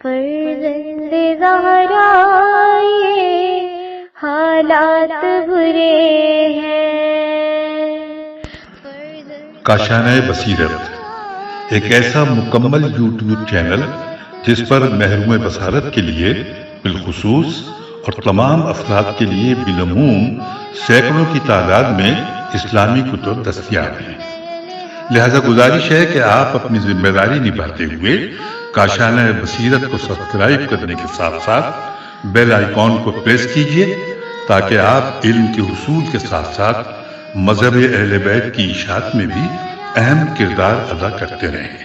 فرزند زہرا یہ حالات برے ہیں۔ کاشانۂ بصیرت ایک ایسا مکمل یوٹیوب چینل جس پر محروم بصارت کے لیے بالخصوص اور تمام افراد کے لیے بالعموم سینکڑوں کی تعداد میں اسلامی کتب دستیاب ہیں۔ لہذا گزارش ہے کہ آپ اپنی ذمہ داری نبھاتے ہوئے کاشانۂ بصیرت کو سبسکرائب کرنے کے ساتھ ساتھ بیل آئیکن کو پریس کیجیے تاکہ آپ علم کے حصول کے ساتھ ساتھ مذہب اہل بیت کی اشاعت میں بھی اہم کردار ادا کرتے رہیں۔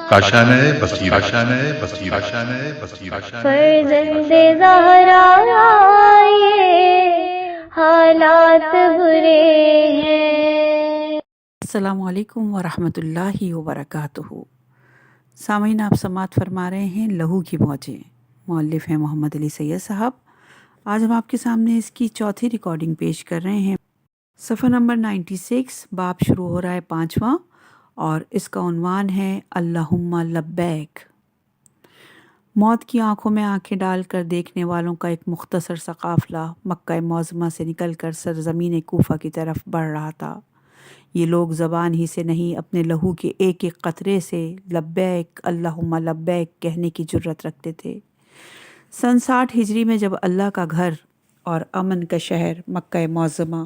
کاشانۂ بصیرت، کاشانۂ بصیرت، کاشانۂ بصیرت۔ فرزند زہرا یہ حالات برے ہیں۔ السلام علیکم ورحمۃ اللہ وبرکاتہ۔ سامعین، آپ سماعت فرما رہے ہیں لہو کی موجیں، مؤلف ہیں محمد علی سید صاحب۔ آج ہم آپ کے سامنے اس کی چوتھی ریکارڈنگ پیش کر رہے ہیں۔ صفحہ نمبر 96، باب شروع ہو رہا ہے 5واں، اور اس کا عنوان ہے اللہم لبیک۔ موت کی آنکھوں میں آنکھیں ڈال کر دیکھنے والوں کا ایک مختصر سا قافلہ مکہ معظمہ سے نکل کر سرزمین کوفہ کی طرف بڑھ رہا تھا۔ یہ لوگ زبان ہی سے نہیں، اپنے لہو کے ایک ایک قطرے سے لبیک اللہم لبیک کہنے کی جرت رکھتے تھے۔ سن 60 ہجری میں جب اللہ کا گھر اور امن کا شہر مکہ معظمہ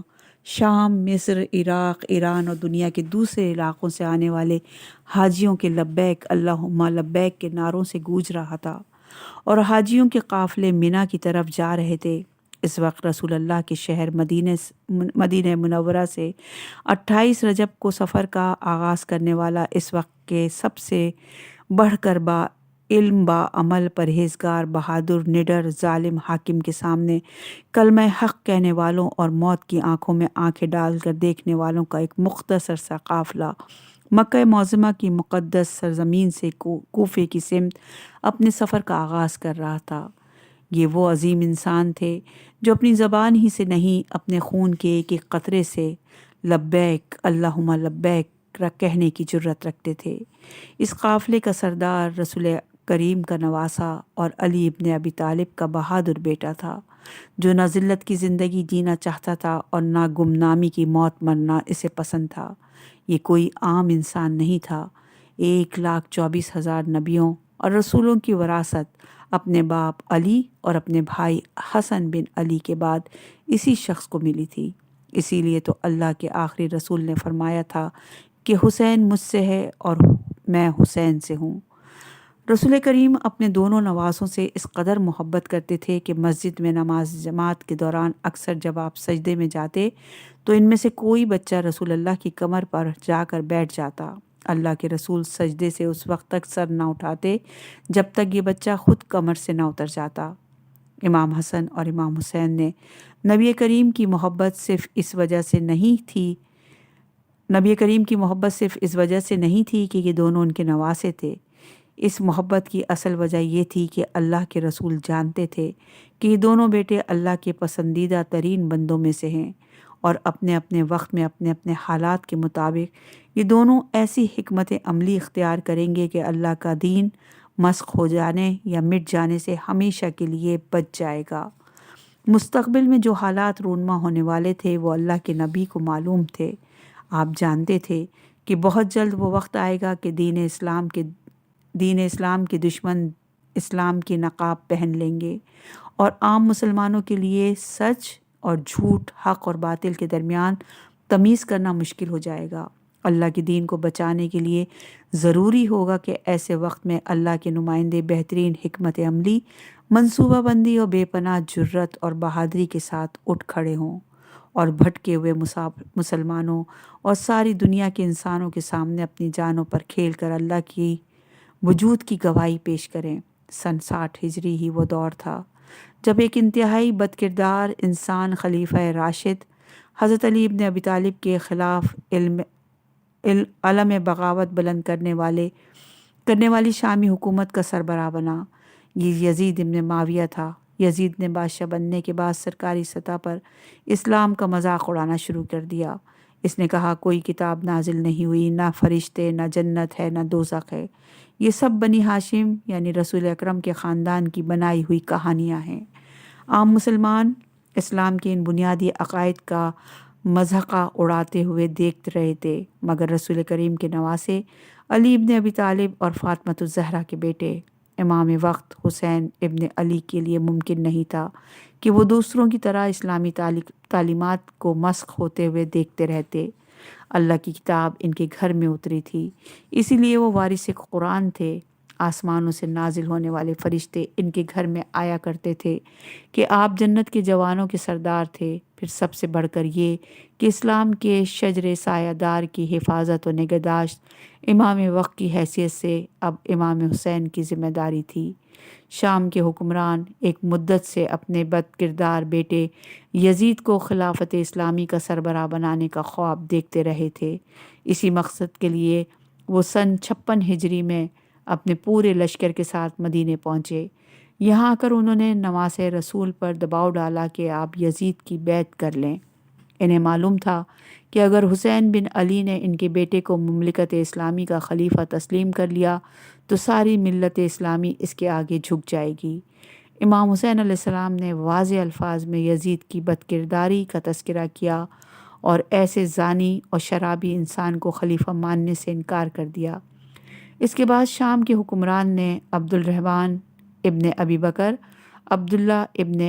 شام، مصر، عراق، ایران اور دنیا کے دوسرے علاقوں سے آنے والے حاجیوں کے لبیک اللہم لبیک کے نعروں سے گونج رہا تھا اور حاجیوں کے قافلے مینا کی طرف جا رہے تھے، اس وقت رسول اللہ کے شہر مدینہ منورہ سے 28 رجب کو سفر کا آغاز کرنے والا اس وقت کے سب سے بڑھ کر با علم، با عمل، پرہیزگار، بہادر، نڈر، ظالم حاکم کے سامنے کلمہ حق کہنے والوں اور موت کی آنکھوں میں آنکھیں ڈال کر دیکھنے والوں کا ایک مختصر سا قافلہ مکہ معظمہ کی مقدس سرزمین سے کوفے کی سمت اپنے سفر کا آغاز کر رہا تھا۔ یہ وہ عظیم انسان تھے جو اپنی زبان ہی سے نہیں، اپنے خون کے ایک ایک قطرے سے لبیک اللہم لبیک کہنے کی جرت رکھتے تھے۔ اس قافلے کا سردار رسول کریم کا نواسا اور علی ابن ابی طالب کا بہادر بیٹا تھا، جو نہ ذلت کی زندگی جینا چاہتا تھا اور نہ گمنامی کی موت مرنا اسے پسند تھا۔ یہ کوئی عام انسان نہیں تھا۔ 1,24,000 نبیوں اور رسولوں کی وراثت اپنے باپ علی اور اپنے بھائی حسن بن علی کے بعد اسی شخص کو ملی تھی۔ اسی لیے تو اللہ کے آخری رسول نے فرمایا تھا کہ حسین مجھ سے ہے اور میں حسین سے ہوں۔ رسول کریم اپنے دونوں نواسوں سے اس قدر محبت کرتے تھے کہ مسجد میں نماز جماعت کے دوران اکثر جب آپ سجدے میں جاتے تو ان میں سے کوئی بچہ رسول اللہ کی کمر پر جا کر بیٹھ جاتا۔ اللہ کے رسول سجدے سے اس وقت تک سر نہ اٹھاتے جب تک یہ بچہ خود کمر سے نہ اتر جاتا۔ امام حسن اور امام حسین نے نبی کریم کی محبت صرف اس وجہ سے نہیں تھی کہ یہ دونوں ان کے نواسے تھے۔ اس محبت کی اصل وجہ یہ تھی کہ اللہ کے رسول جانتے تھے کہ یہ دونوں بیٹے اللہ کے پسندیدہ ترین بندوں میں سے ہیں، اور اپنے اپنے وقت میں اپنے اپنے حالات کے مطابق یہ دونوں ایسی حکمت عملی اختیار کریں گے کہ اللہ کا دین مسخ ہو جانے یا مٹ جانے سے ہمیشہ کے لیے بچ جائے گا۔ مستقبل میں جو حالات رونما ہونے والے تھے وہ اللہ کے نبی کو معلوم تھے۔ آپ جانتے تھے کہ بہت جلد وہ وقت آئے گا کہ دین اسلام کے دشمن اسلام کی نقاب پہن لیں گے اور عام مسلمانوں کے لیے سچ اور جھوٹ، حق اور باطل کے درمیان تمیز کرنا مشکل ہو جائے گا۔ اللہ کے دین کو بچانے کے لیے ضروری ہوگا کہ ایسے وقت میں اللہ کے نمائندے بہترین حکمت عملی، منصوبہ بندی اور بے پناہ جرت اور بہادری کے ساتھ اٹھ کھڑے ہوں اور بھٹکے ہوئے مسلمانوں اور ساری دنیا کے انسانوں کے سامنے اپنی جانوں پر کھیل کر اللہ کی وجود کی گواہی پیش کریں۔ سن 60 ہجری ہی وہ دور تھا جب ایک انتہائی بدکردار انسان، خلیفہ راشد حضرت علی ابن ابی طالب کے خلاف علم بغاوت بلند کرنے والی شامی حکومت کا سربراہ بنا۔ یہ یزید ابن معاویہ تھا۔ یزید نے بادشاہ بننے کے بعد سرکاری سطح پر اسلام کا مذاق اڑانا شروع کر دیا۔ اس نے کہا کوئی کتاب نازل نہیں ہوئی، نہ فرشتے، نہ جنت ہے، نہ دوزخ ہے، یہ سب بنی ہاشم یعنی رسول اکرم کے خاندان کی بنائی ہوئی کہانیاں ہیں۔ عام مسلمان اسلام کے ان بنیادی عقائد کا مذاقہ اڑاتے ہوئے دیکھ رہے تھے، مگر رسول کریم کے نواسے علی ابن ابی طالب اور فاطمۃ الزہرا کے بیٹے امام وقت حسین ابن علی کے لیے ممکن نہیں تھا کہ وہ دوسروں کی طرح اسلامی تعلیمات کو مسخ ہوتے ہوئے دیکھتے رہتے۔ اللہ کی کتاب ان کے گھر میں اتری تھی، اسی لیے وہ وارث قرآن تھے۔ آسمانوں سے نازل ہونے والے فرشتے ان کے گھر میں آیا کرتے تھے کہ آپ جنت کے جوانوں کے سردار تھے۔ پھر سب سے بڑھ کر یہ کہ اسلام کے شجر سایہ دار کی حفاظت و نگہداشت امام وقت کی حیثیت سے اب امام حسین کی ذمہ داری تھی۔ شام کے حکمران ایک مدت سے اپنے بد کردار بیٹے یزید کو خلافت اسلامی کا سربراہ بنانے کا خواب دیکھتے رہے تھے۔ اسی مقصد کے لیے وہ سن 56 ہجری میں اپنے پورے لشکر کے ساتھ مدینے پہنچے۔ یہاں آ کر انہوں نے نواسۂ رسول پر دباؤ ڈالا کہ آپ یزید کی بیعت کر لیں۔ انہیں معلوم تھا کہ اگر حسین بن علی نے ان کے بیٹے کو مملکت اسلامی کا خلیفہ تسلیم کر لیا تو ساری ملت اسلامی اس کے آگے جھک جائے گی۔ امام حسین علیہ السلام نے واضح الفاظ میں یزید کی بد کرداری کا تذکرہ کیا اور ایسے زانی اور شرابی انسان کو خلیفہ ماننے سے انکار کر دیا۔ اس کے بعد شام کے حکمران نے عبد الرحمن ابن ابی بکر، عبداللہ ابن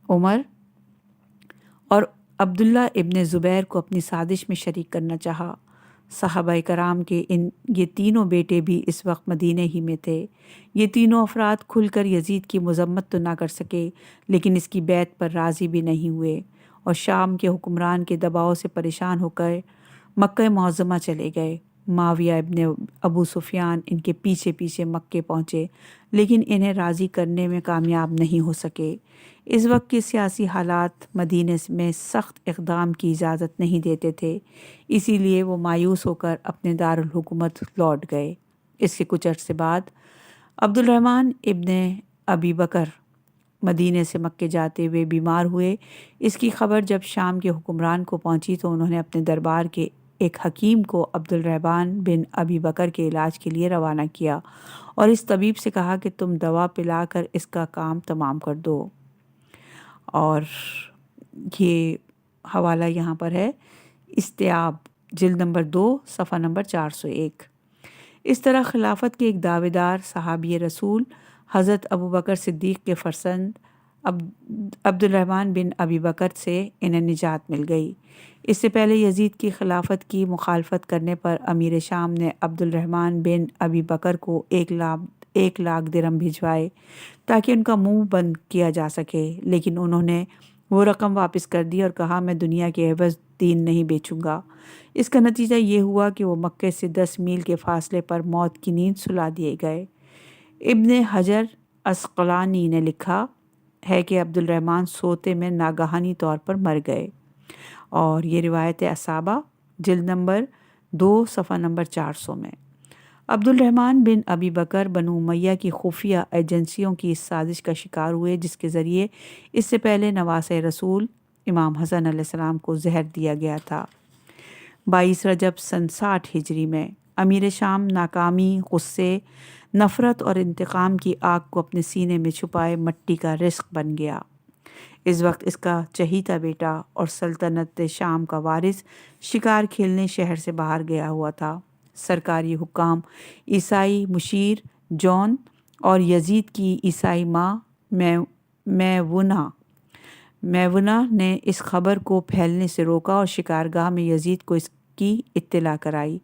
عمر اور عبداللہ ابن زبیر کو اپنی سازش میں شریک کرنا چاہا۔ صحابہ کرام کے یہ تینوں بیٹے بھی اس وقت مدینہ ہی میں تھے۔ یہ تینوں افراد کھل کر یزید کی مذمت تو نہ کر سکے لیکن اس کی بیعت پر راضی بھی نہیں ہوئے اور شام کے حکمران کے دباؤ سے پریشان ہو کر مکہ معظمہ چلے گئے۔ معاویہ ابن ابو سفیان ان کے پیچھے پیچھے مکے پہنچے لیکن انہیں راضی کرنے میں کامیاب نہیں ہو سکے۔ اس وقت کے سیاسی حالات مدینہ میں سخت اقدام کی اجازت نہیں دیتے تھے، اسی لیے وہ مایوس ہو کر اپنے دارالحکومت لوٹ گئے۔ اس کے کچھ عرصے بعد عبد الرحمن ابن ابی بکر مدینہ سے مکے جاتے ہوئے بیمار ہوئے۔ اس کی خبر جب شام کے حکمران کو پہنچی تو انہوں نے اپنے دربار کے ایک حکیم کو عبد الرحمن بن ابی بکر کے علاج کے لیے روانہ کیا اور اس طبیب سے کہا کہ تم دوا پلا کر اس کا کام تمام کر دو۔ اور یہ حوالہ یہاں پر ہے استیاب جلد نمبر 2 صفحہ نمبر 401۔ اس طرح خلافت کے ایک دعوے دار صحابی رسول حضرت ابو بکر صدیق کے فرزند عبد الرحمن بن ابی بکر سے انہیں نجات مل گئی۔ اس سے پہلے یزید کی خلافت کی مخالفت کرنے پر امیر شام نے عبد الرحمن بن ابی بکر کو 1 لاکھ درہم بھجوائے تاکہ ان کا منہ بند کیا جا سکے، لیکن انہوں نے وہ رقم واپس کر دی اور کہا میں دنیا کے عوض دین نہیں بیچوں گا۔ اس کا نتیجہ یہ ہوا کہ وہ مکے سے 10 میل کے فاصلے پر موت کی نیند سلا دیے گئے۔ ابن حجر عسقلانی نے لکھا ہے کہ عبد الرحمن سوتے میں ناگہانی طور پر مر گئے، اور یہ روایت اصابہ جلد نمبر 2 صفحہ نمبر 400 میں۔ عبد الرحمن بن ابی بکر بنو امیہ کی خفیہ ایجنسیوں کی اس سازش کا شکار ہوئے جس کے ذریعے اس سے پہلے نواسۂ رسول امام حسن علیہ السلام کو زہر دیا گیا تھا۔ 22 رجب سن 60 ہجری میں امیر شام ناکامی، غصے، نفرت اور انتقام کی آگ کو اپنے سینے میں چھپائے مٹی کا رزق بن گیا۔ اس وقت اس کا چہیتا بیٹا اور سلطنت شام کا وارث شکار کھیلنے شہر سے باہر گیا ہوا تھا۔ سرکاری حکام عیسائی مشیر جون اور یزید کی عیسائی ماں میونہ نے اس خبر کو پھیلنے سے روکا اور شکارگاہ میں یزید کو اس کی اطلاع کرائی۔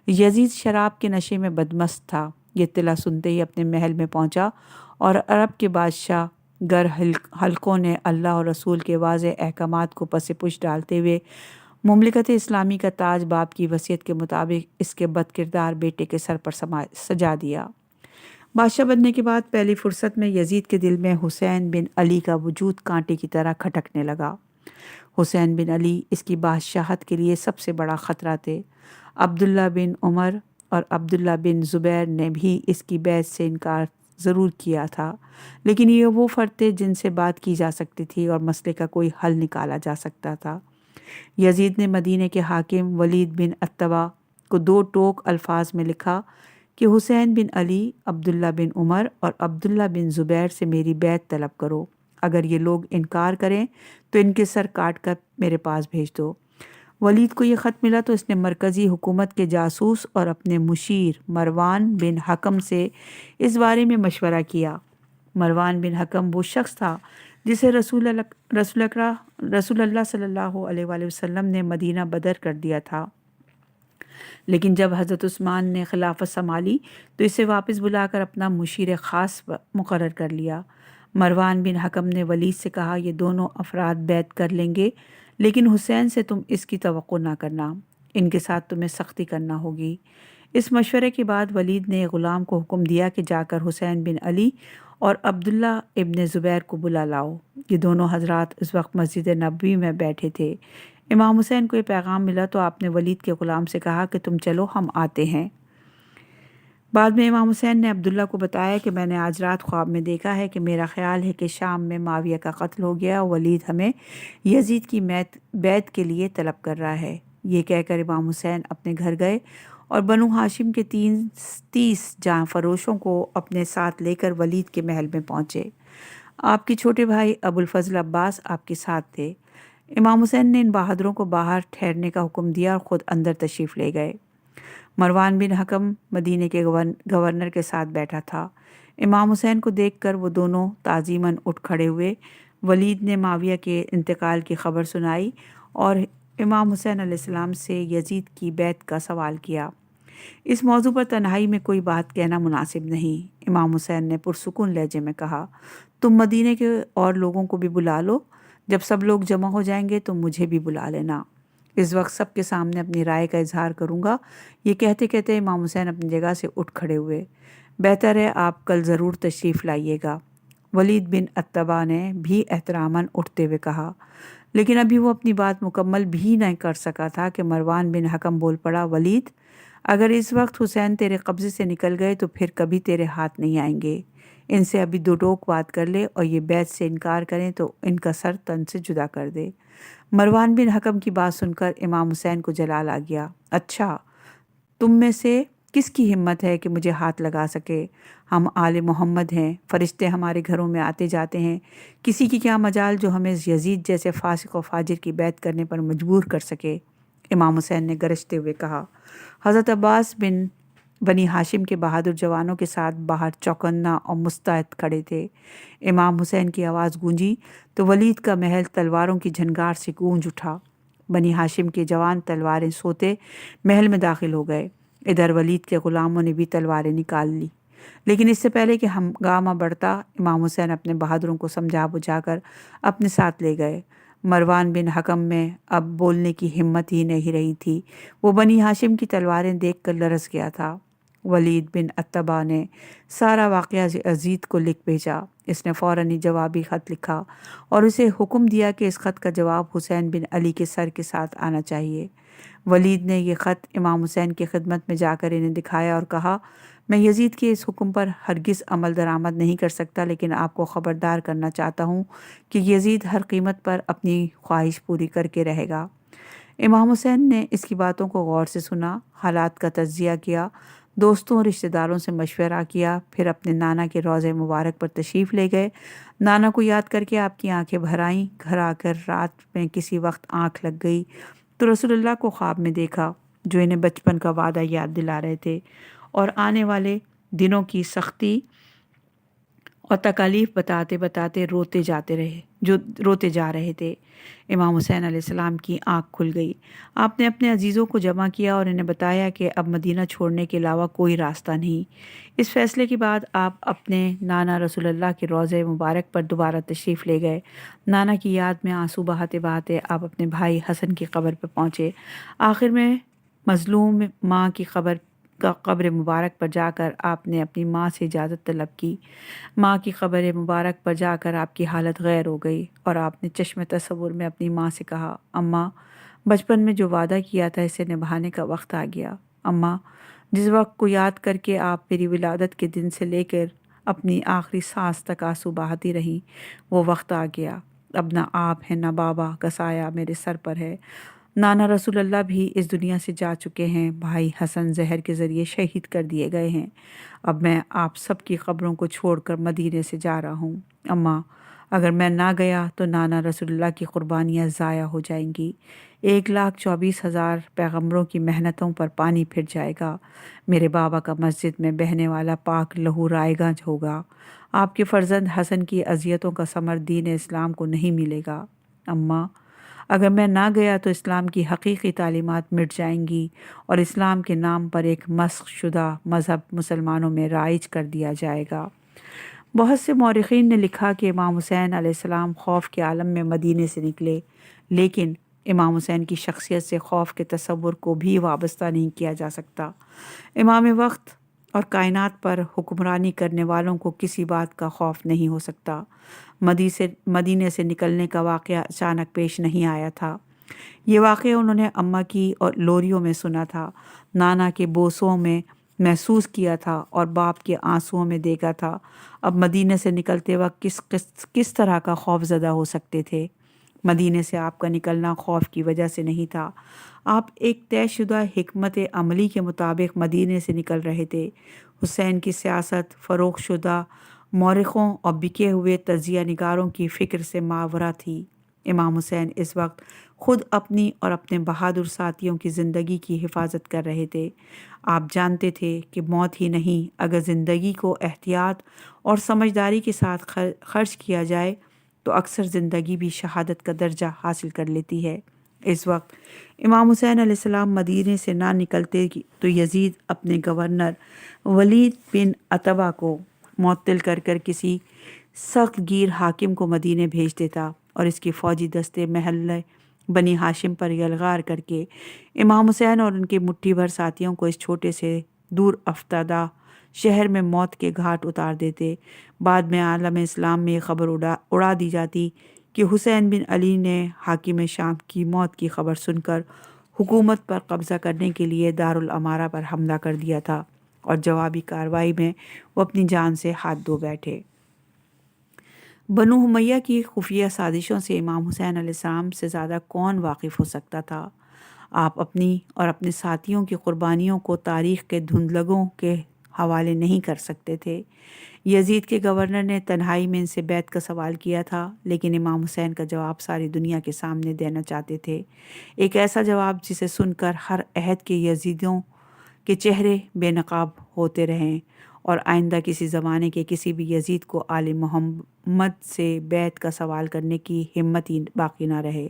یزید شراب کے نشے میں بدمست تھا۔ یہ اطلاع سنتے ہی اپنے محل میں پہنچا اور عرب کے بادشاہ گر حلقوں نے اللہ اور رسول کے واضح احکامات کو پس پش ڈالتے ہوئے مملکت اسلامی کا تاج باپ کی وصیت کے مطابق اس کے بد کردار بیٹے کے سر پر سجا دیا۔ بادشاہ بننے کے بعد پہلی فرصت میں یزید کے دل میں حسین بن علی کا وجود کانٹے کی طرح کھٹکنے لگا۔ حسین بن علی اس کی بادشاہت کے لیے سب سے بڑا خطرہ تھے۔ عبداللہ بن عمر اور عبداللہ بن زبیر نے بھی اس کی بیعت سے انکار ضرور کیا تھا، لیکن یہ وہ فرد تھے جن سے بات کی جا سکتی تھی اور مسئلے کا کوئی حل نکالا جا سکتا تھا۔ یزید نے مدینے کے حاکم ولید بن عتبہ کو 2 ٹوک الفاظ میں لکھا کہ حسین بن علی، عبداللہ بن عمر اور عبداللہ بن زبیر سے میری بیعت طلب کرو، اگر یہ لوگ انکار کریں تو ان کے سر کاٹ کر میرے پاس بھیج دو۔ ولید کو یہ خط ملا تو اس نے مرکزی حکومت کے جاسوس اور اپنے مشیر مروان بن حکم سے اس بارے میں مشورہ کیا۔ مروان بن حکم وہ شخص تھا جسے رسول اللہ صلی اللہ علیہ وآلہ وسلم نے مدینہ بدر کر دیا تھا، لیکن جب حضرت عثمان نے خلافت سنبھالی تو اسے واپس بلا کر اپنا مشیر خاص مقرر کر لیا۔ مروان بن حکم نے ولید سے کہا، یہ دونوں افراد بیعت کر لیں گے، لیکن حسین سے تم اس کی توقع نہ کرنا، ان کے ساتھ تمہیں سختی کرنا ہوگی۔ اس مشورے کے بعد ولید نے غلام کو حکم دیا کہ جا کر حسین بن علی اور عبداللہ ابن زبیر کو بلا لاؤ۔ یہ دونوں حضرات اس وقت مسجد نبوی میں بیٹھے تھے۔ امام حسین کو یہ پیغام ملا تو آپ نے ولید کے غلام سے کہا کہ تم چلو، ہم آتے ہیں۔ بعد میں امام حسین نے عبداللہ کو بتایا کہ میں نے آج رات خواب میں دیکھا ہے کہ میرا خیال ہے کہ شام میں معاویہ کا قتل ہو گیا اور ولید ہمیں یزید کی بیعت کے لیے طلب کر رہا ہے۔ یہ کہہ کر امام حسین اپنے گھر گئے اور بنو ہاشم کے 30 جاں فروشوں کو اپنے ساتھ لے کر ولید کے محل میں پہنچے۔ آپ کے چھوٹے بھائی ابو الفضل عباس آپ کے ساتھ تھے۔ امام حسین نے ان بہادروں کو باہر ٹھہرنے کا حکم دیا اور خود اندر تشریف لے گئے۔ مروان بن حکم مدینے کے گورنر کے ساتھ بیٹھا تھا۔ امام حسین کو دیکھ کر وہ دونوں تعظیماً اٹھ کھڑے ہوئے۔ ولید نے معاویہ کے انتقال کی خبر سنائی اور امام حسین علیہ السلام سے یزید کی بیعت کا سوال کیا۔ اس موضوع پر تنہائی میں کوئی بات کہنا مناسب نہیں۔ امام حسین نے پرسکون لہجے میں کہا، تم مدینے کے اور لوگوں کو بھی بلا لو، جب سب لوگ جمع ہو جائیں گے تو مجھے بھی بلا لینا، اس وقت سب کے سامنے اپنی رائے کا اظہار کروں گا۔ یہ کہتے کہتے امام حسین اپنی جگہ سے اٹھ کھڑے ہوئے۔ بہتر ہے آپ کل ضرور تشریف لائیے گا، ولید بن عتبہ نے بھی احتراماً اٹھتے ہوئے کہا، لیکن ابھی وہ اپنی بات مکمل بھی نہ کر سکا تھا کہ مروان بن حکم بول پڑا، ولید، اگر اس وقت حسین تیرے قبضے سے نکل گئے تو پھر کبھی تیرے ہاتھ نہیں آئیں گے۔ ان سے ابھی 2 ٹوک بات کر لے اور یہ بیعت سے انکار کریں تو ان کا سر تن سے جدا کر دے۔ مروان بن حکم کی بات سن کر امام حسین کو جلال آ گیا۔ اچھا، تم میں سے کس کی ہمت ہے کہ مجھے ہاتھ لگا سکے؟ ہم آل محمد ہیں، فرشتے ہمارے گھروں میں آتے جاتے ہیں، کسی کی کیا مجال جو ہمیں یزید جیسے فاسق و فاجر کی بیعت کرنے پر مجبور کر سکے؟ امام حسین نے گرجتے ہوئے کہا۔ حضرت عباس بنی ہاشم کے بہادر جوانوں کے ساتھ باہر چوکنا اور مستعد کھڑے تھے۔ امام حسین کی آواز گونجی تو ولید کا محل تلواروں کی جھنکار سے گونج اٹھا۔ بنی ہاشم کے جوان تلواریں سوتے محل میں داخل ہو گئے۔ ادھر ولید کے غلاموں نے بھی تلواریں نکال لی، لیکن اس سے پہلے کہ ہنگامہ بڑھتا، امام حسین اپنے بہادروں کو سمجھا بجھا کر اپنے ساتھ لے گئے۔ مروان بن حکم میں اب بولنے کی ہمت ہی نہیں رہی تھی۔ وہ بنی ہاشم کی تلواریں دیکھ کر لرز گیا تھا۔ ولید بن عتبہ نے سارا واقعہ یزید کو لکھ بھیجا۔ اس نے فوراً ہی جوابی خط لکھا اور اسے حکم دیا کہ اس خط کا جواب حسین بن علی کے سر کے ساتھ آنا چاہیے۔ ولید نے یہ خط امام حسین کی خدمت میں جا کر انہیں دکھایا اور کہا، میں یزید کے اس حکم پر ہرگز عمل درآمد نہیں کر سکتا، لیکن آپ کو خبردار کرنا چاہتا ہوں کہ یزید ہر قیمت پر اپنی خواہش پوری کر کے رہے گا۔ امام حسین نے اس کی باتوں کو غور سے سنا، حالات کا تجزیہ کیا، دوستوں اور رشتہ داروں سے مشورہ کیا، پھر اپنے نانا کے روضہ مبارک پر تشریف لے گئے۔ نانا کو یاد کر کے آپ کی آنکھیں بھر آئیں۔ گھر آ کر رات میں کسی وقت آنکھ لگ گئی تو رسول اللہ کو خواب میں دیکھا، جو انہیں بچپن کا وعدہ یاد دلا رہے تھے اور آنے والے دنوں کی سختی اور تکالیف بتاتے بتاتے روتے جا رہے تھے۔ امام حسین علیہ السلام کی آنکھ کھل گئی۔ آپ نے اپنے عزیزوں کو جمع کیا اور انہیں بتایا کہ اب مدینہ چھوڑنے کے علاوہ کوئی راستہ نہیں۔ اس فیصلے کے بعد آپ اپنے نانا رسول اللہ کے روضہ مبارک پر دوبارہ تشریف لے گئے۔ نانا کی یاد میں آنسو بہاتے بہاتے آپ اپنے بھائی حسن کی قبر پر پہنچے۔ آخر میں مظلوم ماں کی قبر مبارک پر جا کر آپ نے اپنی ماں سے اجازت طلب کی۔ ماں کی قبر مبارک پر جا کر آپ کی حالت غیر ہو گئی اور آپ نے چشم تصور میں اپنی ماں سے کہا، اماں، بچپن میں جو وعدہ کیا تھا اسے نبھانے کا وقت آ گیا۔ اماں، جس وقت کو یاد کر کے آپ میری ولادت کے دن سے لے کر اپنی آخری سانس تک آنسو بہاتی رہیں، وہ وقت آ گیا۔ اب نہ آپ ہیں نہ بابا کا سایہ میرے سر پر ہے۔ نانا رسول اللہ بھی اس دنیا سے جا چکے ہیں، بھائی حسن زہر کے ذریعے شہید کر دیے گئے ہیں۔ اب میں آپ سب کی قبروں کو چھوڑ کر مدینے سے جا رہا ہوں۔ اماں، اگر میں نہ گیا تو نانا رسول اللہ کی قربانیاں ضائع ہو جائیں گی۔ 1,24,000 پیغمبروں کی محنتوں پر پانی پھر جائے گا۔ میرے بابا کا مسجد میں بہنے والا پاک لہو رائگاں ہوگا۔ آپ کے فرزند حسن کی اذیتوں کا ثمر دین اسلام کو نہیں ملے گا۔ اماں، اگر میں نہ گیا تو اسلام کی حقیقی تعلیمات مٹ جائیں گی اور اسلام کے نام پر ایک مسخ شدہ مذہب مسلمانوں میں رائج کر دیا جائے گا۔ بہت سے مورخین نے لکھا کہ امام حسین علیہ السلام خوف کے عالم میں مدینے سے نکلے، لیکن امام حسین کی شخصیت سے خوف کے تصور کو بھی وابستہ نہیں کیا جا سکتا۔ امام وقت اور کائنات پر حکمرانی کرنے والوں کو کسی بات کا خوف نہیں ہو سکتا۔ مدینے سے نکلنے کا واقعہ اچانک پیش نہیں آیا تھا۔ یہ واقعہ انہوں نے اماں کی اور لوریوں میں سنا تھا، نانا کے بوسوں میں محسوس کیا تھا اور باپ کے آنسوؤں میں دیکھا تھا۔ اب مدینے سے نکلتے وقت کس طرح کا خوف زدہ ہو سکتے تھے؟ مدینے سے آپ کا نکلنا خوف کی وجہ سے نہیں تھا۔ آپ ایک طے شدہ حکمت عملی کے مطابق مدینے سے نکل رہے تھے۔ حسین کی سیاست فروغ شدہ مورخوں اور بکے ہوئے تجزیہ نگاروں کی فکر سے ماورا تھی۔ امام حسین اس وقت خود اپنی اور اپنے بہادر ساتھیوں کی زندگی کی حفاظت کر رہے تھے۔ آپ جانتے تھے کہ موت ہی نہیں، اگر زندگی کو احتیاط اور سمجھداری کے ساتھ خرچ کیا جائے تو اکثر زندگی بھی شہادت کا درجہ حاصل کر لیتی ہے۔ اس وقت امام حسین علیہ السلام مدینے سے نہ نکلتے تو یزید اپنے گورنر ولید بن عتبہ کو معطل کر کسی سخت گیر حاکم کو مدینے بھیج دیتا اور اس کی فوجی دستے محلہ بنی ہاشم پر یلغار کر کے امام حسین اور ان کے مٹھی بھر ساتھیوں کو اس چھوٹے سے دور افتادہ شہر میں موت کے گھاٹ اتار دیتے۔ بعد میں عالم اسلام میں یہ خبر اڑا دی جاتی کہ حسین بن علی نے حاکم شام کی موت کی خبر سن کر حکومت پر قبضہ کرنے کے لیے دارالامارہ پر حملہ کر دیا تھا اور جوابی کارروائی میں وہ اپنی جان سے ہاتھ دھو بیٹھے۔ بنو امیہ کی خفیہ سازشوں سے امام حسین علیہ السلام سے زیادہ کون واقف ہو سکتا تھا؟ آپ اپنی اور اپنے ساتھیوں کی قربانیوں کو تاریخ کے دھندلگوں کے حوالے نہیں کر سکتے تھے۔ یزید کے گورنر نے تنہائی میں ان سے بیعت کا سوال کیا تھا، لیکن امام حسین کا جواب ساری دنیا کے سامنے دینا چاہتے تھے، ایک ایسا جواب جسے سن کر ہر عہد کے یزیدیوں کے چہرے بے نقاب ہوتے رہیں اور آئندہ کسی زمانے کے کسی بھی یزید کو آل محمد سے بیعت کا سوال کرنے کی ہمت ہی باقی نہ رہے۔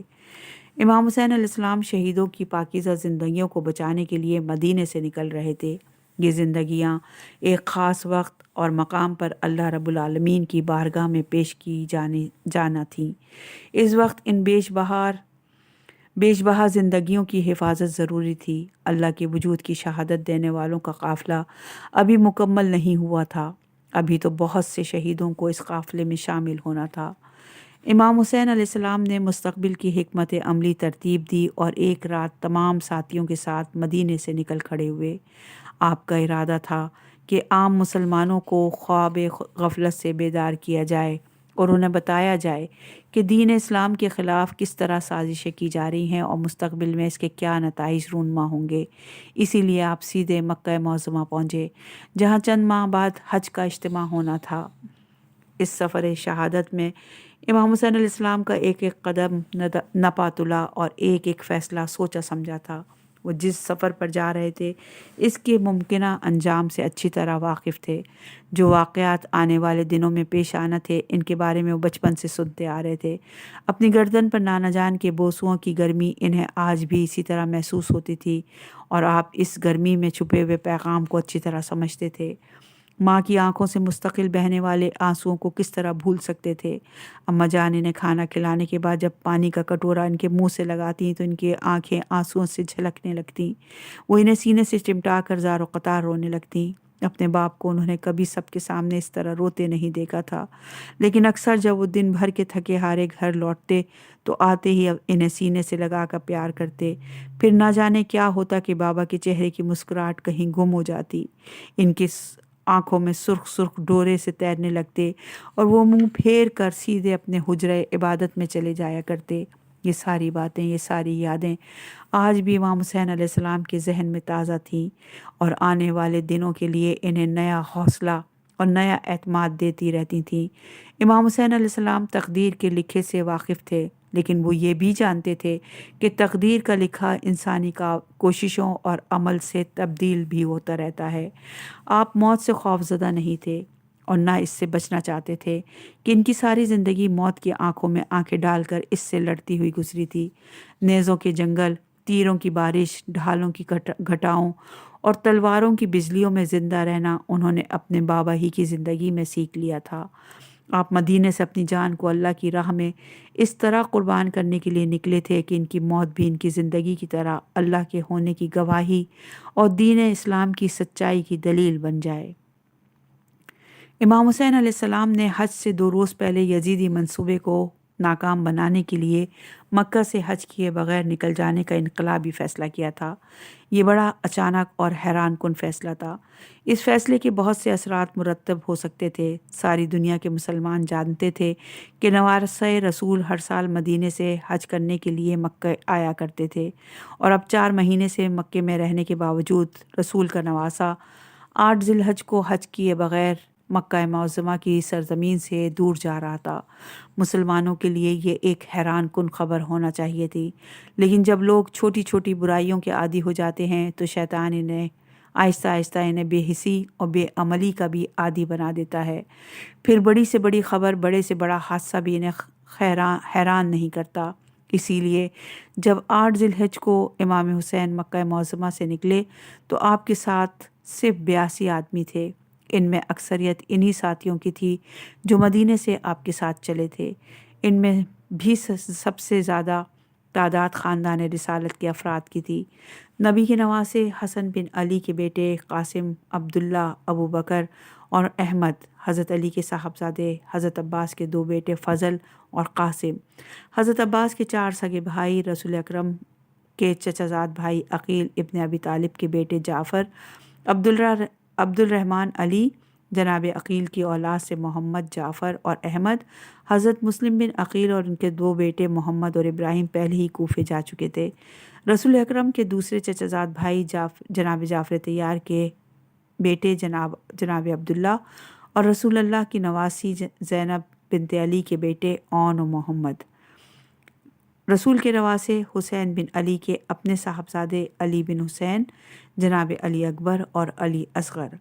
امام حسین علیہ السلام شہیدوں کی پاکیزہ زندگیوں کو بچانے کے لیے مدینے سے نکل رہے تھے۔ یہ زندگیاں ایک خاص وقت اور مقام پر اللہ رب العالمین کی بارگاہ میں پیش کی جانا تھیں۔ اس وقت ان بیش بہا زندگیوں کی حفاظت ضروری تھی۔ اللہ کے وجود کی شہادت دینے والوں کا قافلہ ابھی مکمل نہیں ہوا تھا، ابھی تو بہت سے شہیدوں کو اس قافلے میں شامل ہونا تھا۔ امام حسین علیہ السلام نے مستقبل کی حکمت عملی ترتیب دی اور ایک رات تمام ساتھیوں کے ساتھ مدینے سے نکل کھڑے ہوئے۔ آپ کا ارادہ تھا کہ عام مسلمانوں کو خواب غفلت سے بیدار کیا جائے اور انہیں بتایا جائے کہ دین اسلام کے خلاف کس طرح سازشیں کی جا رہی ہیں اور مستقبل میں اس کے کیا نتائج رونما ہوں گے۔ اسی لیے آپ سیدھے مکہ معظمہ پہنچے، جہاں چند ماہ بعد حج کا اجتماع ہونا تھا۔ اس سفر شہادت میں امام حسین علیہ السلام کا ایک ایک قدم نپا تلا اور ایک ایک فیصلہ سوچا سمجھا تھا۔ وہ جس سفر پر جا رہے تھے اس کے ممکنہ انجام سے اچھی طرح واقف تھے۔ جو واقعات آنے والے دنوں میں پیش آنا تھے ان کے بارے میں وہ بچپن سے سنتے آ رہے تھے۔ اپنی گردن پر نانا جان کے بوسوؤں کی گرمی انہیں آج بھی اسی طرح محسوس ہوتی تھی اور آپ اس گرمی میں چھپے ہوئے پیغام کو اچھی طرح سمجھتے تھے۔ ماں کی آنکھوں سے مستقل بہنے والے آنسوؤں کو کس طرح بھول سکتے تھے؟ اماں جان انہیں کھانا کھلانے کے بعد جب پانی کا کٹورا ان کے منہ سے لگاتی تو ان کی آنکھیں آنسوؤں سے جھلکنے لگتیں۔ وہ انہیں سینے سے چمٹا کر زار و قطار رونے لگتیں۔ اپنے باپ کو انہوں نے کبھی سب کے سامنے اس طرح روتے نہیں دیکھا تھا، لیکن اکثر جب وہ دن بھر کے تھکے ہارے گھر لوٹتے تو آتے ہی انہیں سینے سے لگا کر پیار کرتے۔ پھر نہ جانے کیا ہوتا کہ بابا کے چہرے کی مسکراہٹ کہیں گم ہو جاتی۔ ان کی آنکھوں میں سرخ سرخ ڈورے سے تیرنے لگتے اور وہ منہ پھیر کر سیدھے اپنے حجرہ عبادت میں چلے جایا کرتے۔ یہ ساری باتیں، یہ ساری یادیں آج بھی امام حسین علیہ السلام کے ذہن میں تازہ تھیں اور آنے والے دنوں کے لیے انہیں نیا حوصلہ اور نیا اعتماد دیتی رہتی تھیں۔ امام حسین علیہ السلام تقدیر کے لکھے سے واقف تھے، لیکن وہ یہ بھی جانتے تھے کہ تقدیر کا لکھا انسانی کوششوں اور عمل سے تبدیل بھی ہوتا رہتا ہے۔ آپ موت سے خوفزدہ نہیں تھے اور نہ اس سے بچنا چاہتے تھے کہ ان کی ساری زندگی موت کی آنکھوں میں آنکھیں ڈال کر اس سے لڑتی ہوئی گزری تھی۔ نیزوں کے جنگل، تیروں کی بارش، ڈھالوں کی گھٹاؤں اور تلواروں کی بجلیوں میں زندہ رہنا انہوں نے اپنے بابا ہی کی زندگی میں سیکھ لیا تھا۔ آپ مدینے سے اپنی جان کو اللہ کی راہ میں اس طرح قربان کرنے کے لیے نکلے تھے کہ ان کی موت بھی ان کی زندگی کی طرح اللہ کے ہونے کی گواہی اور دین اسلام کی سچائی کی دلیل بن جائے۔ امام حسین علیہ السلام نے حج سے 2 روز پہلے یزیدی منصوبے کو ناکام بنانے کے لیے مکہ سے حج کیے بغیر نکل جانے کا انقلابی فیصلہ کیا تھا۔ یہ بڑا اچانک اور حیران کن فیصلہ تھا۔ اس فیصلے کے بہت سے اثرات مرتب ہو سکتے تھے۔ ساری دنیا کے مسلمان جانتے تھے کہ نواسہ رسول ہر سال مدینے سے حج کرنے کے لیے مکہ آیا کرتے تھے، اور اب 4 مہینے سے مکے میں رہنے کے باوجود رسول کا نواسہ 8 ذی الحج کو حج کیے بغیر مکہ معظمہ کی سرزمین سے دور جا رہا تھا۔ مسلمانوں کے لیے یہ ایک حیران کن خبر ہونا چاہیے تھی، لیکن جب لوگ چھوٹی چھوٹی برائیوں کے عادی ہو جاتے ہیں تو شیطان انہیں آہستہ آہستہ بے حسی اور بے عملی کا بھی عادی بنا دیتا ہے۔ پھر بڑی سے بڑی خبر، بڑے سے بڑا حادثہ بھی انہیں حیران نہیں کرتا۔ اسی لیے جب 8 ذی الحج کو امام حسین مکہ معظمہ سے نکلے تو آپ کے ساتھ صرف 82 آدمی تھے۔ ان میں اکثریت انہی ساتھیوں کی تھی جو مدینے سے آپ کے ساتھ چلے تھے۔ ان میں بھی سب سے زیادہ تعداد خاندان رسالت کے افراد کی تھی۔ نبی کے نواسے حسن بن علی کے بیٹے قاسم، عبداللہ، ابو بکر اور احمد، حضرت علی کے صاحبزادے حضرت عباس کے 2 بیٹے فضل اور قاسم، حضرت عباس کے 4 سگے بھائی، رسول اکرم کے چچا زاد بھائی عقیل ابن ابی طالب کے بیٹے جعفر، عبد الرحمن علی، جناب عقیل کی اولاد سے محمد، جعفر اور احمد، حضرت مسلم بن عقیل اور ان کے 2 بیٹے محمد اور ابراہیم پہلے ہی کوفے جا چکے تھے۔ رسول اکرم کے دوسرے چچا زاد بھائی جناب جعفر طیار کے بیٹے جناب عبداللہ اور رسول اللہ کی نواسی زینب بنت علی کے بیٹے اون و محمد۔ رسول کے نواسے حسین بن علی کے اپنے صاحبزادے علی بن حسین، جناب علی اکبر اور علی اصغر۔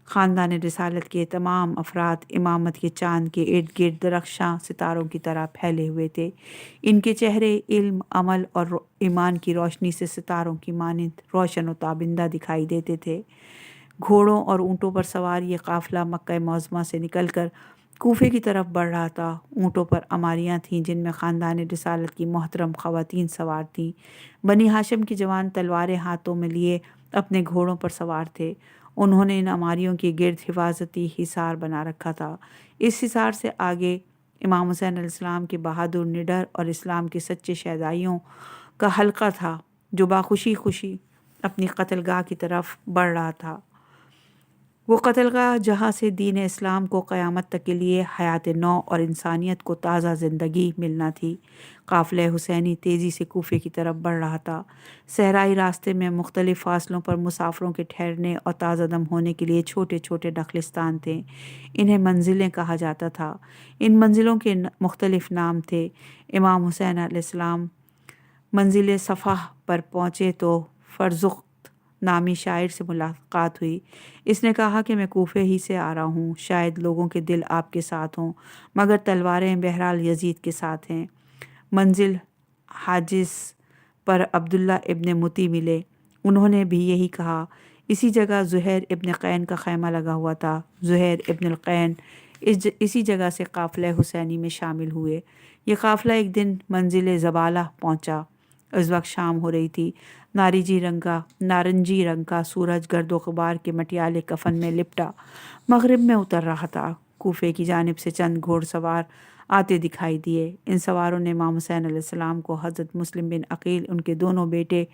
خاندان رسالت کے تمام افراد امامت کے چاند کے ارد گرد درخشاں ستاروں کی طرح پھیلے ہوئے تھے۔ ان کے چہرے علم، عمل اور ایمان کی روشنی سے ستاروں کی مانند روشن و تابندہ دکھائی دیتے تھے۔ گھوڑوں اور اونٹوں پر سوار یہ قافلہ مکہ معظمہ سے نکل کر کوفے کی طرف بڑھ رہا تھا۔ اونٹوں پر اماریاں تھیں جن میں خاندان رسالت کی محترم خواتین سوار تھیں۔ بنی ہاشم کے جوان تلواریں ہاتھوں میں لیے اپنے گھوڑوں پر سوار تھے۔ انہوں نے ان اماریوں کے گرد حفاظتی حصار بنا رکھا تھا۔ اس حصار سے آگے امام حسین علیہ السلام کے بہادر نڈر اور اسلام کے سچے شہدائیوں کا حلقہ تھا جو باخوشی خوشی اپنی قتل گاہ کی طرف بڑھ رہا تھا۔ وہ قتل گاہ جہاں سے دین اسلام کو قیامت تک کے لیے حیات نو اور انسانیت کو تازہ زندگی ملنا تھی۔ قافلہ حسینی تیزی سے کوفے کی طرف بڑھ رہا تھا۔ صحرائی راستے میں مختلف فاصلوں پر مسافروں کے ٹھہرنے اور تازہ دم ہونے کے لیے چھوٹے چھوٹے نخلستان تھے۔ انہیں منزلیں کہا جاتا تھا۔ ان منزلوں کے مختلف نام تھے۔ امام حسین علیہ السلام منزل صفح پر پہنچے تو فرزخت نامی شاعر سے ملاقات ہوئی۔ اس نے کہا کہ میں کوفے ہی سے آ رہا ہوں، شاید لوگوں کے دل آپ کے ساتھ ہوں مگر تلواریں بہرحال یزید کے ساتھ ہیں۔ منزل حاجز پر عبداللہ ابن متی ملے، انہوں نے بھی یہی کہا۔ اسی جگہ زہیر ابن قین کا خیمہ لگا ہوا تھا۔ زہیر ابن القین اسی جگہ سے قافلہ حسینی میں شامل ہوئے۔ یہ قافلہ ایک دن منزل زبالہ پہنچا۔ اس وقت شام ہو رہی تھی۔ نارنجی رنگ کا سورج گرد و غبار کے مٹیالے کفن میں لپٹا مغرب میں اتر رہا تھا۔ کوفے کی جانب سے چند گھوڑ سوار آتے دکھائی دیے۔ ان سواروں نے امام حسین علیہ السلام کو حضرت مسلم بن عقیل، ان کے دونوں بیٹے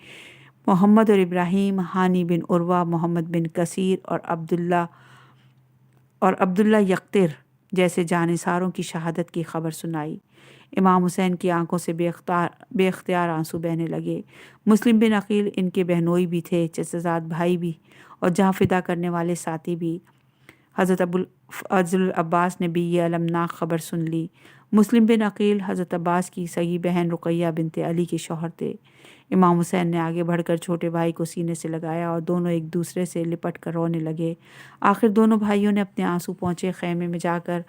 محمد اور ابراہیم، ہانی بن عروہ، محمد بن کثیر اور عبداللہ اور عبداللہ یقطر جیسے جانثاروں کی شہادت کی خبر سنائی۔ امام حسین کی آنکھوں سے بے اختیار آنسو بہنے لگے۔ مسلم بن عقیل ان کے بہنوئی بھی تھے، چچزاد بھائی بھی اور جہاں فدا کرنے والے ساتھی بھی۔ حضرت ابوالفضل العباس نے بھی یہ المناک خبر سن لی۔ مسلم بن عقیل حضرت عباس کی سگی بہن رقیہ بنت علی کے شوہر تھے۔ امام حسین نے آگے بڑھ کر چھوٹے بھائی کو سینے سے لگایا اور دونوں ایک دوسرے سے لپٹ کر رونے لگے۔ آخر دونوں بھائیوں نے اپنے آنسو پہنچے خیمے میں جا کر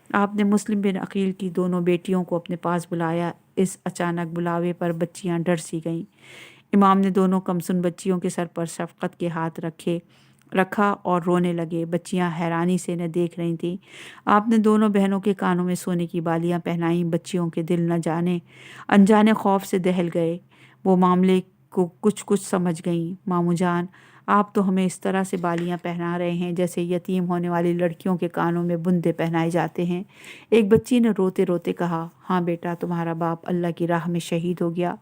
آپ نے مسلم بن عقیل کی دونوں بیٹیوں کو اپنے پاس بلایا۔ اس اچانک بلاوے پر بچیاں ڈر سی گئیں۔ امام نے دونوں کمسن بچیوں کے سر پر شفقت کے ہاتھ رکھا اور رونے لگے۔ بچیاں حیرانی سے انہیں دیکھ رہی تھیں۔ آپ نے دونوں بہنوں کے کانوں میں سونے کی بالیاں پہنائیں۔ بچیوں کے دل انجانے خوف سے دہل گئے۔ وہ معاملے کو کچھ سمجھ گئیں۔ ماموں جان، آپ تو ہمیں اس طرح سے بالیاں پہنا رہے ہیں جیسے یتیم ہونے والی لڑکیوں کے کانوں میں بندے پہنائے جاتے ہیں۔ ایک بچی نے روتے روتے کہا، ہاں بیٹا، تمہارا باپ اللہ کی راہ میں شہید ہو گیا۔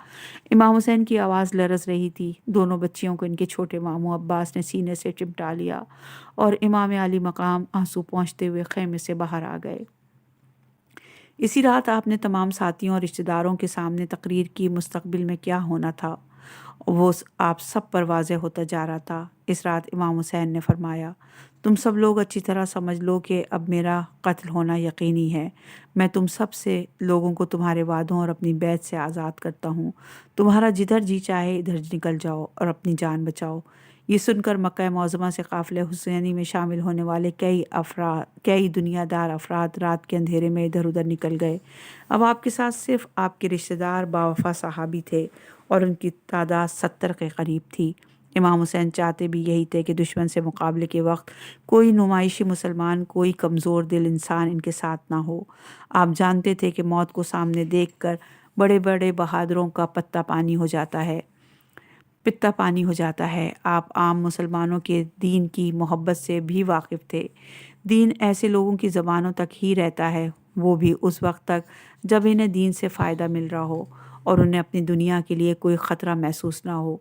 امام حسین کی آواز لرز رہی تھی۔ دونوں بچیوں کو ان کے چھوٹے ماموں عباس نے سینے سے چمٹا لیا اور امام علی مقام آنسو پہنچتے ہوئے خیمے سے باہر آ گئے۔ اسی رات آپ نے تمام ساتھیوں اور رشتہ داروں کے سامنے تقریر کی۔ مستقبل میں کیا ہونا تھا وہ آپ سب پر واضح ہوتا جا رہا تھا۔ اس رات امام حسین نے فرمایا، تم سب لوگ اچھی طرح سمجھ لو کہ اب میرا قتل ہونا یقینی ہے۔ میں تم سب سے لوگوں کو تمہارے وعدوں اور اپنی بیعت سے آزاد کرتا ہوں۔ تمہارا جدھر جی چاہے ادھر نکل جاؤ اور اپنی جان بچاؤ۔ یہ سن کر مکہ معظمہ سے قافلہ حسینی میں شامل ہونے والے کئی دنیا دار افراد رات کے اندھیرے میں ادھر ادھر نکل گئے۔ اب آپ کے ساتھ صرف آپ کے رشتہ دار باوفا صحابی تھے اور ان کی تعداد 70 کے قریب تھی۔ امام حسین چاہتے بھی یہی تھے کہ دشمن سے مقابلے کے وقت کوئی نمائشی مسلمان، کوئی کمزور دل انسان ان کے ساتھ نہ ہو۔ آپ جانتے تھے کہ موت کو سامنے دیکھ کر بڑے بڑے بہادروں کا پتا پانی ہو جاتا ہے۔ آپ عام مسلمانوں کے دین کی محبت سے بھی واقف تھے۔ دین ایسے لوگوں کی زبانوں تک ہی رہتا ہے، وہ بھی اس وقت تک جب انہیں دین سے فائدہ مل رہا ہو اور انہیں اپنی دنیا کے لیے کوئی خطرہ محسوس نہ ہو۔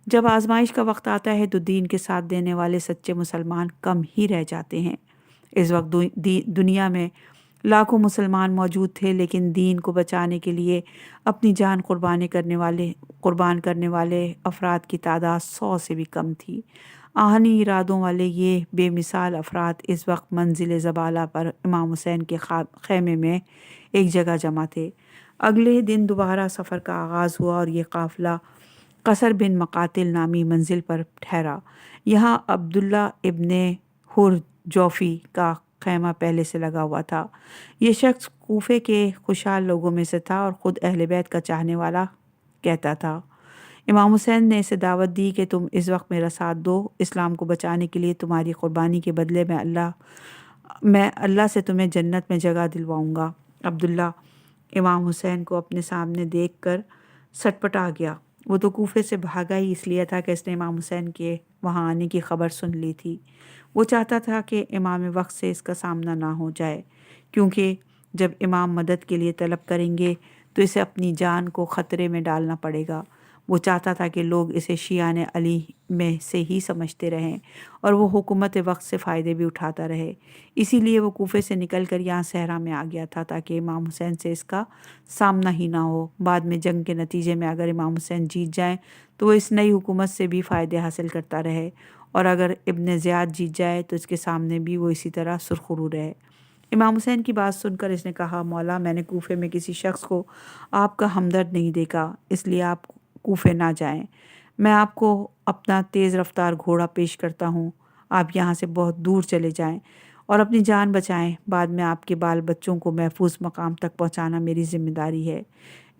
جب آزمائش کا وقت آتا ہے تو دین کے ساتھ دینے والے سچے مسلمان کم ہی رہ جاتے ہیں۔ اس وقت دنیا میں لاکھوں مسلمان موجود تھے، لیکن دین کو بچانے کے لیے اپنی جان قربان کرنے والے افراد کی تعداد 100 سے بھی کم تھی۔ آہنی ارادوں والے یہ بے مثال افراد اس وقت منزل زبالہ پر امام حسین کے خیمے میں ایک جگہ جمع تھے۔ اگلے دن دوبارہ سفر کا آغاز ہوا اور یہ قافلہ قصر بن مقاتل نامی منزل پر ٹھہرا۔ یہاں عبداللہ ابن حر جوفی کا خیمہ پہلے سے لگا ہوا تھا۔ یہ شخص کوفے کے خوشحال لوگوں میں سے تھا اور خود اہل بیت کا چاہنے والا کہتا تھا۔ امام حسین نے اسے دعوت دی کہ تم اس وقت میرا ساتھ دو، اسلام کو بچانے کے لیے تمہاری قربانی کے بدلے میں اللہ سے تمہیں جنت میں جگہ دلواؤں گا۔ عبداللہ امام حسین کو اپنے سامنے دیکھ کر سٹپٹا گیا۔ وہ تو کوفے سے بھاگا ہی اس لیے تھا کہ اس نے امام حسین کے وہاں آنے کی خبر سن لی تھی۔ وہ چاہتا تھا کہ امام وقت سے اس کا سامنا نہ ہو جائے، کیونکہ جب امام مدد کے لیے طلب کریں گے تو اسے اپنی جان کو خطرے میں ڈالنا پڑے گا۔ وہ چاہتا تھا کہ لوگ اسے شیعان علی میں سے ہی سمجھتے رہیں اور وہ حکومت وقت سے فائدے بھی اٹھاتا رہے۔ اسی لیے وہ کوفے سے نکل کر یہاں صحرا میں آ گیا تھا تاکہ امام حسین سے اس کا سامنا ہی نہ ہو۔ بعد میں جنگ کے نتیجے میں اگر امام حسین جیت جائیں تو وہ اس نئی حکومت سے بھی فائدے حاصل کرتا رہے، اور اگر ابن زیاد جیت جائے تو اس کے سامنے بھی وہ اسی طرح سرخرو رہے۔ امام حسین کی بات سن کر اس نے کہا، مولا، میں نے کوفے میں کسی شخص کو آپ کا ہمدرد نہیں دیکھا، اس لیے آپ کوفے نہ جائیں۔ میں آپ کو اپنا تیز رفتار گھوڑا پیش کرتا ہوں، آپ یہاں سے بہت دور چلے جائیں اور اپنی جان بچائیں۔ بعد میں آپ کے بال بچوں کو محفوظ مقام تک پہنچانا میری ذمہ داری ہے۔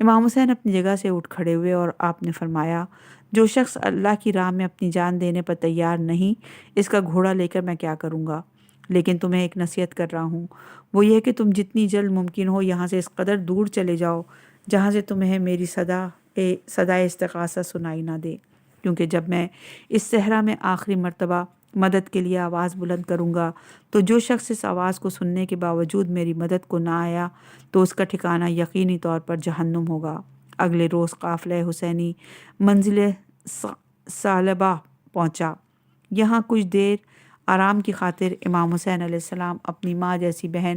امام حسین اپنی جگہ سے اٹھ کھڑے ہوئے اور آپ نے فرمایا، جو شخص اللہ کی راہ میں اپنی جان دینے پر تیار نہیں، اس کا گھوڑا لے کر میں کیا کروں گا؟ لیکن تمہیں ایک نصیحت کر رہا ہوں، وہ یہ کہ تم جتنی جلد ممکن ہو یہاں سے اس قدر دور چلے جاؤ جہاں سے تمہیں میری صدائے استغاثہ سنائی نہ دے، کیونکہ جب میں اس صحرا میں آخری مرتبہ مدد کے لیے آواز بلند کروں گا تو جو شخص اس آواز کو سننے کے باوجود میری مدد کو نہ آیا تو اس کا ٹھکانہ یقینی طور پر جہنم ہوگا۔ اگلے روز قافلہ حسینی منزل ثعلبہ پہنچا۔ یہاں کچھ دیر آرام کی خاطر امام حسین علیہ السلام اپنی ماں جیسی بہن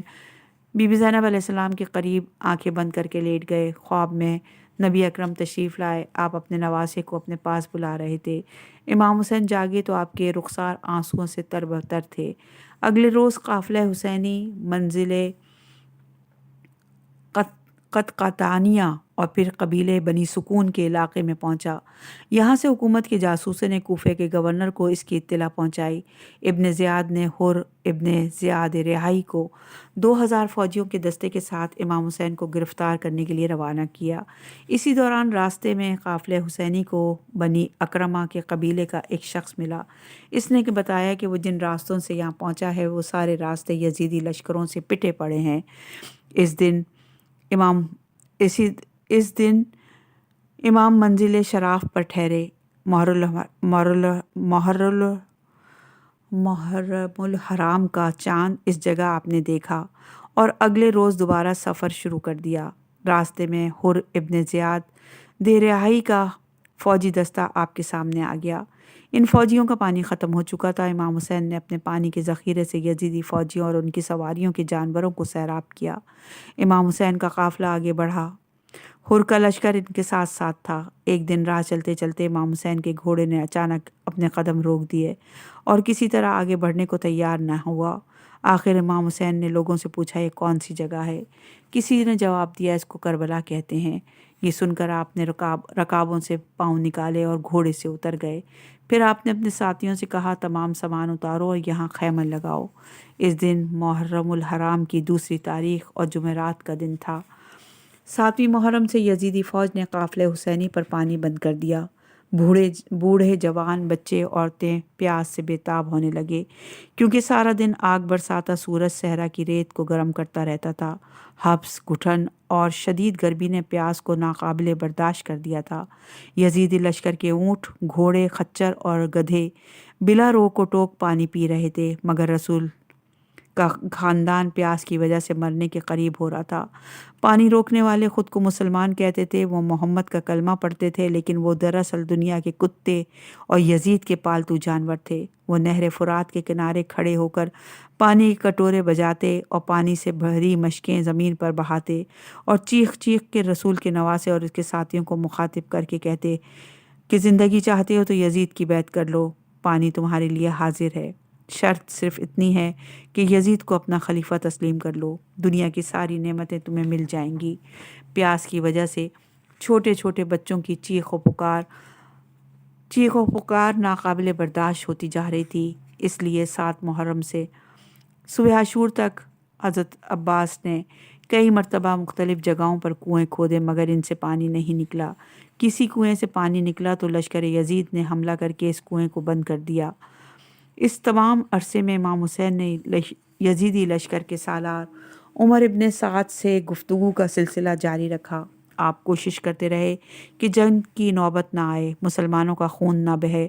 بی بی زینب علیہ السلام کے قریب آنکھیں بند کر کے لیٹ گئے۔ خواب میں نبی اکرم تشریف لائے، آپ اپنے نواسے کو اپنے پاس بلا رہے تھے۔ امام حسین جاگے تو آپ کے رخسار آنسوؤں سے تر بتر تھے۔ اگلے روز قافلہ حسینی منزل قطقطانیہ اور پھر قبیلے بنی سکون کے علاقے میں پہنچا۔ یہاں سے حکومت کے جاسوسوں نے کوفے کے گورنر کو اس کی اطلاع پہنچائی۔ ابن زیاد نے حر ابن زیاد رہائی کو 2000 فوجیوں کے دستے کے ساتھ امام حسین کو گرفتار کرنے کے لیے روانہ کیا۔ اسی دوران راستے میں قافلہ حسینی کو بنی اکرمہ کے قبیلے کا ایک شخص ملا۔ اس نے بتایا کہ وہ جن راستوں سے یہاں پہنچا ہے وہ سارے راستے یزیدی لشکروں سے پٹے پڑے ہیں۔ اس دن امام منزل شراف پر ٹھہرے۔ محرم الحرام کا چاند اس جگہ آپ نے دیکھا اور اگلے روز دوبارہ سفر شروع کر دیا۔ راستے میں حر ابن زیاد دے رہائی کا فوجی دستہ آپ کے سامنے آ گیا۔ ان فوجیوں کا پانی ختم ہو چکا تھا۔ امام حسین نے اپنے پانی کے ذخیرے سے یزیدی فوجیوں اور ان کی سواریوں کے جانوروں کو سیراب کیا۔ امام حسین کا قافلہ آگے بڑھا۔ حر کا لشکر ان کے ساتھ ساتھ تھا۔ ایک دن راہ چلتے چلتے امام حسین کے گھوڑے نے اچانک اپنے قدم روک دیے اور کسی طرح آگے بڑھنے کو تیار نہ ہوا۔ آخر امام حسین نے لوگوں سے پوچھا یہ کون سی جگہ ہے؟ کسی نے جواب دیا اس کو کربلا کہتے ہیں۔ یہ سن کر آپ نے رکابوں سے پاؤں نکالے اور گھوڑے سے اتر گئے۔ پھر آپ نے اپنے ساتھیوں سے کہا تمام سامان اتارو اور یہاں خیمہ لگاؤ۔ اس دن محرم الحرام کی 2 تاریخ اور جمعرات کا دن تھا۔ 7ویں محرم سے یزیدی فوج نے قافلہ حسینی پر پانی بند کر دیا۔ بوڑھے جوان بچے عورتیں پیاس سے بےتاب ہونے لگے کیونکہ سارا دن آگ برساتا سورج صحرا کی ریت کو گرم کرتا رہتا تھا۔ حبس، گھٹن اور شدید گرمی نے پیاس کو ناقابل برداشت کر دیا تھا۔ یزیدی لشکر کے اونٹ، گھوڑے، خچر اور گدھے بلا روک و ٹوک پانی پی رہے تھے، مگر رسول کا خاندان پیاس کی وجہ سے مرنے کے قریب ہو رہا تھا۔ پانی روکنے والے خود کو مسلمان کہتے تھے، وہ محمد کا کلمہ پڑھتے تھے، لیکن وہ دراصل دنیا کے کتے اور یزید کے پالتو جانور تھے۔ وہ نہر فرات کے کنارے کھڑے ہو کر پانی کے کٹورے بجاتے اور پانی سے بھری مشکیں زمین پر بہاتے اور چیخ چیخ کے رسول کے نواسے اور اس کے ساتھیوں کو مخاطب کر کے کہتے کہ زندگی چاہتے ہو تو یزید کی بیعت کر لو، پانی تمہارے لیے حاضر ہے، شرط صرف اتنی ہے کہ یزید کو اپنا خلیفہ تسلیم کر لو، دنیا کی ساری نعمتیں تمہیں مل جائیں گی۔ پیاس کی وجہ سے چھوٹے چھوٹے بچوں کی چیخ و پکار ناقابل برداشت ہوتی جا رہی تھی۔ اس لیے 7 محرم سے صبح عاشور تک حضرت عباس نے کئی مرتبہ مختلف جگہوں پر کنویں کھودے مگر ان سے پانی نہیں نکلا۔ کسی کنویں سے پانی نکلا تو لشکر یزید نے حملہ کر کے اس کنویں کو بند کر دیا۔ اس تمام عرصے میں امام حسین نے یزیدی لشکر کے سالار عمر ابن سعد سے گفتگو کا سلسلہ جاری رکھا۔ آپ کوشش کرتے رہے کہ جنگ کی نوبت نہ آئے، مسلمانوں کا خون نہ بہے۔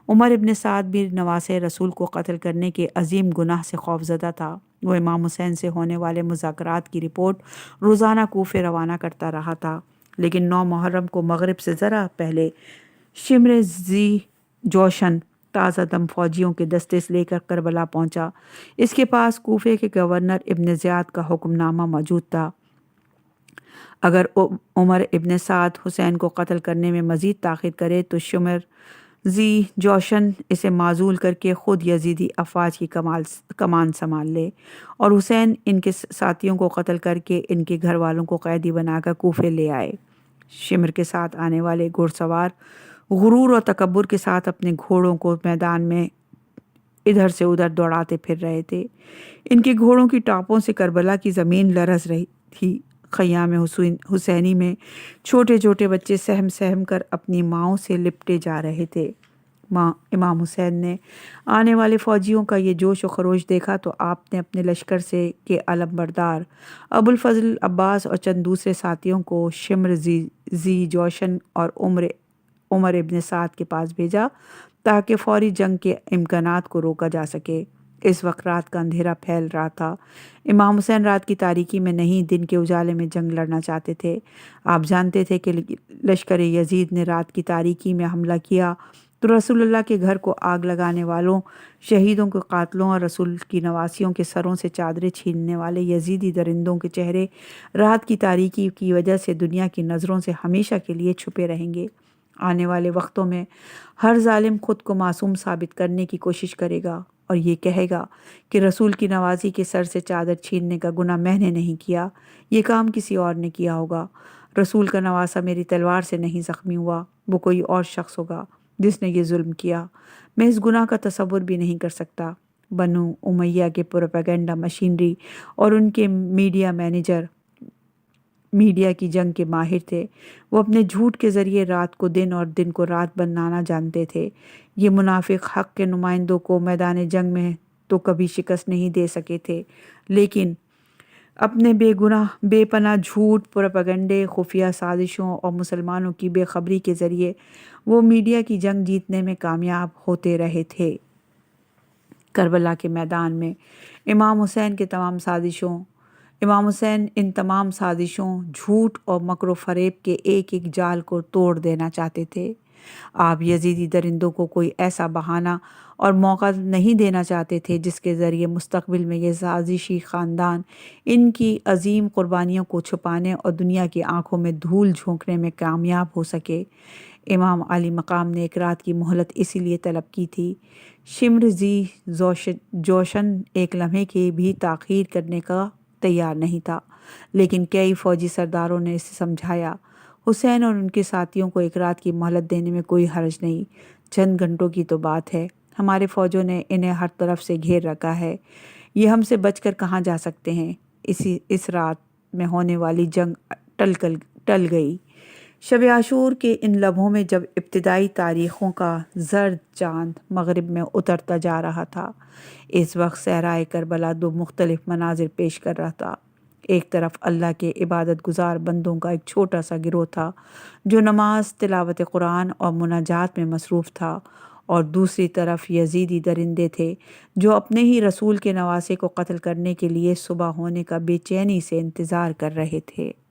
عمر ابن سعد بھی نواسے رسول کو قتل کرنے کے عظیم گناہ سے خوفزدہ تھا۔ وہ امام حسین سے ہونے والے مذاکرات کی رپورٹ روزانہ کوفے روانہ کرتا رہا تھا، لیکن 9 محرم کو مغرب سے ذرا پہلے شمر ذی جوشن تازہ دم فوجیوں کے دستے سے لے کر کربلا پہنچا۔ اس کے پاس کوفے کے گورنر ابن زیاد کا حکم نامہ موجود تھا۔ اگر عمر ابن سعد حسین کو قتل کرنے میں مزید تاخیر کرے تو شمر ذی جوشن اسے معزول کر کے خود یزیدی افواج کی کمان سنبھال لے اور حسین ان کے ساتھیوں کو قتل کر کے ان کے گھر والوں کو قیدی بنا کر کوفے لے آئے۔ شمر کے ساتھ آنے والے گھوڑ سوار غرور اور تکبر کے ساتھ اپنے گھوڑوں کو میدان میں ادھر سے ادھر دوڑاتے پھر رہے تھے۔ ان کے گھوڑوں کی ٹاپوں سے کربلا کی زمین لرز رہی تھی۔ خیام حسینی میں چھوٹے چھوٹے بچے سہم سہم کر اپنی ماؤں سے لپٹے جا رہے تھے۔ امام حسین نے آنے والے فوجیوں کا یہ جوش و خروش دیکھا تو آپ نے اپنے لشکر سے کے علم بردار ابو الفضل عباس اور چند دوسرے ساتھیوں کو شمر ذی جوشن اور عمر ابن سعد کے پاس بھیجا تاکہ فوری جنگ کے امکانات کو روکا جا سکے۔ اس وقت رات کا اندھیرا پھیل رہا تھا۔ امام حسین رات کی تاریکی میں نہیں، دن کے اجالے میں جنگ لڑنا چاہتے تھے۔ آپ جانتے تھے کہ لشکر یزید نے رات کی تاریکی میں حملہ کیا تو رسول اللہ کے گھر کو آگ لگانے والوں، شہیدوں کے قاتلوں اور رسول کی نواسیوں کے سروں سے چادریں چھیننے والے یزیدی درندوں کے چہرے رات کی تاریکی کی وجہ سے دنیا کی نظروں سے ہمیشہ کے لیے چھپے رہیں گے۔ آنے والے وقتوں میں ہر ظالم خود کو معصوم ثابت کرنے کی کوشش کرے گا اور یہ کہے گا کہ رسول کی نوازی کے سر سے چادر چھیننے کا گناہ میں نے نہیں کیا، یہ کام کسی اور نے کیا ہوگا۔ رسول کا نواسا میری تلوار سے نہیں زخمی ہوا، وہ کوئی اور شخص ہوگا جس نے یہ ظلم کیا۔ میں اس گناہ کا تصور بھی نہیں کر سکتا۔ بنو امیہ کے پروپیگنڈا مشینری اور ان کے میڈیا مینیجر میڈیا کی جنگ کے ماہر تھے۔ وہ اپنے جھوٹ کے ذریعے رات کو دن اور دن کو رات بنانا جانتے تھے۔ یہ منافق حق کے نمائندوں کو میدان جنگ میں تو کبھی شکست نہیں دے سکے تھے، لیکن اپنے بے گناہ بے پناہ جھوٹ، پروپیگنڈے، خفیہ سازشوں اور مسلمانوں کی بے خبری کے ذریعے وہ میڈیا کی جنگ جیتنے میں کامیاب ہوتے رہے تھے۔ کربلا کے میدان میں امام حسین ان تمام سازشوں، جھوٹ اور مکر و فریب کے ایک ایک جال کو توڑ دینا چاہتے تھے۔ آپ یزیدی درندوں کو کوئی ایسا بہانہ اور موقع نہیں دینا چاہتے تھے جس کے ذریعے مستقبل میں یہ سازشی خاندان ان کی عظیم قربانیوں کو چھپانے اور دنیا کی آنکھوں میں دھول جھونکنے میں کامیاب ہو سکے۔ امام علی مقام نے ایک رات کی مہلت اسی لیے طلب کی تھی۔ شمر زی جوشن ایک لمحے کی بھی تاخیر کرنے کا تیار نہیں تھا، لیکن کئی فوجی سرداروں نے اسے سمجھایا، حسین اور ان کے ساتھیوں کو ایک رات کی مہلت دینے میں کوئی حرج نہیں، چند گھنٹوں کی تو بات ہے، ہمارے فوجوں نے انہیں ہر طرف سے گھیر رکھا ہے، یہ ہم سے بچ کر کہاں جا سکتے ہیں۔ اس رات میں ہونے والی جنگ ٹل گئی۔ شب عاشور کے ان لمحوں میں جب ابتدائی تاریخوں کا زرد چاند مغرب میں اترتا جا رہا تھا، اس وقت صحرائے کربلا دو مختلف مناظر پیش کر رہا تھا۔ ایک طرف اللہ کے عبادت گزار بندوں کا ایک چھوٹا سا گروہ تھا جو نماز، تلاوت قرآن اور مناجات میں مصروف تھا، اور دوسری طرف یزیدی درندے تھے جو اپنے ہی رسول کے نواسے کو قتل کرنے کے لیے صبح ہونے کا بے چینی سے انتظار کر رہے تھے۔